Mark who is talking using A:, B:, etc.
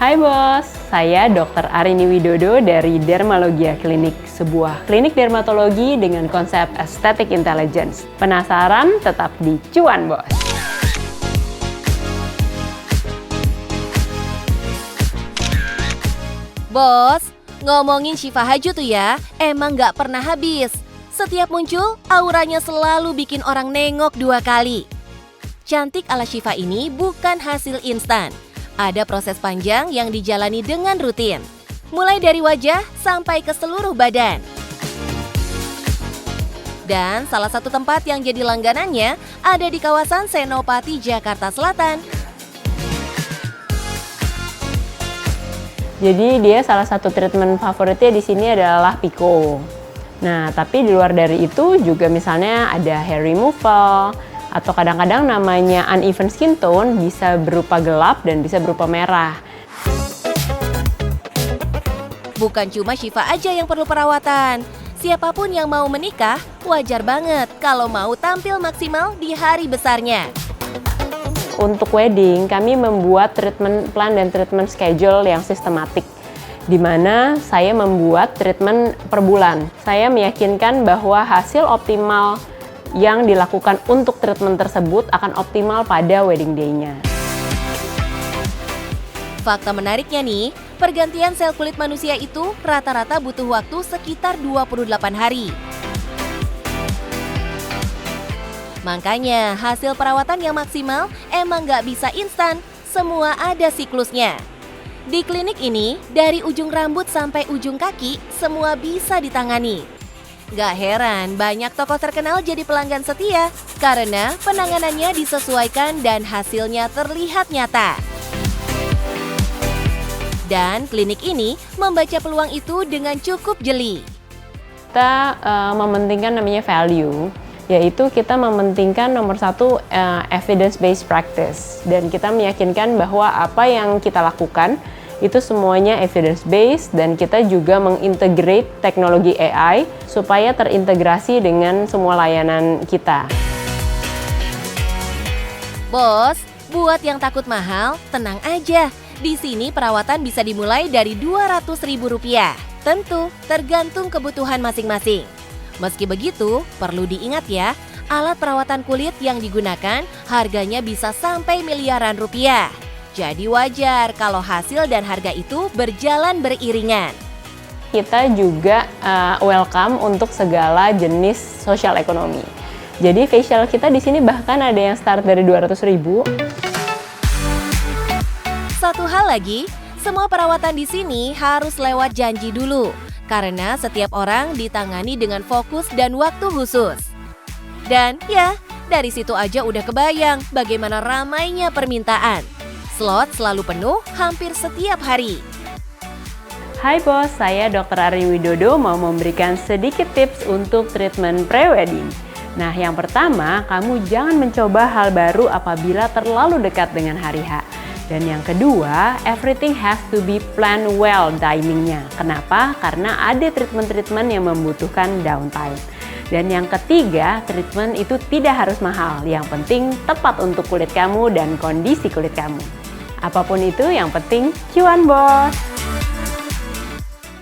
A: Hai bos, saya Dr. Arini Widodo dari Dermalogia Klinik, sebuah klinik dermatologi dengan konsep aesthetic intelligence. Penasaran? Tetap di Cuan Bos.
B: Bos, ngomongin Syifa Haju tuh ya, emang gak pernah habis. Setiap muncul, auranya selalu bikin orang nengok 2 kali. Cantik ala Syifa ini bukan hasil instan. Ada proses panjang yang dijalani dengan rutin. Mulai dari wajah sampai ke seluruh badan. Dan salah satu tempat yang jadi langganannya ada di kawasan Senopati, Jakarta Selatan.
A: Jadi dia salah satu treatment favoritnya di sini adalah Pico. Nah, tapi di luar dari itu juga misalnya ada hair removal, atau kadang-kadang namanya uneven skin tone bisa berupa gelap dan bisa berupa merah.
B: Bukan cuma Syifa aja yang perlu perawatan. Siapapun yang mau menikah, wajar banget kalau mau tampil maksimal di hari besarnya.
A: Untuk wedding, kami membuat treatment plan dan treatment schedule yang sistematik, di mana saya membuat treatment per bulan. Saya meyakinkan bahwa hasil optimal yang dilakukan untuk treatment tersebut akan optimal pada wedding day-nya.
B: Fakta menariknya nih, pergantian sel kulit manusia itu rata-rata butuh waktu sekitar 28 hari. Makanya hasil perawatan yang maksimal emang nggak bisa instan, semua ada siklusnya. Di klinik ini, dari ujung rambut sampai ujung kaki, semua bisa ditangani. Gak heran banyak tokoh terkenal jadi pelanggan setia karena penanganannya disesuaikan dan hasilnya terlihat nyata. Dan klinik ini membaca peluang itu dengan cukup jeli.
A: Kita mementingkan namanya value, yaitu kita mementingkan nomor 1 evidence-based practice. Dan kita meyakinkan bahwa apa yang kita lakukan itu semuanya evidence-based dan kita juga mengintegrate teknologi AI supaya terintegrasi dengan semua layanan kita.
B: Bos, buat yang takut mahal, tenang aja. Di sini perawatan bisa dimulai dari Rp200.000. Tentu, tergantung kebutuhan masing-masing. Meski begitu, perlu diingat ya, alat perawatan kulit yang digunakan harganya bisa sampai miliaran rupiah. Jadi wajar kalau hasil dan harga itu berjalan beriringan.
A: Kita juga welcome untuk segala jenis social ekonomi. Jadi facial kita di sini bahkan ada yang start dari 200.000.
B: Satu hal lagi, semua perawatan di sini harus lewat janji dulu. Karena setiap orang ditangani dengan fokus dan waktu khusus. Dan ya, dari situ aja udah kebayang bagaimana ramainya permintaan. Slot selalu penuh hampir setiap hari.
A: Hai bos, saya Dr. Arini Widodo mau memberikan sedikit tips untuk treatment pre-wedding. Nah, yang pertama, kamu jangan mencoba hal baru apabila terlalu dekat dengan hari H. Dan yang kedua, everything has to be planned well timingnya. Kenapa? Karena ada treatment-treatment yang membutuhkan downtime. Dan yang ketiga, treatment itu tidak harus mahal. Yang penting tepat untuk kulit kamu dan kondisi kulit kamu. Apapun itu, yang penting cuan bos!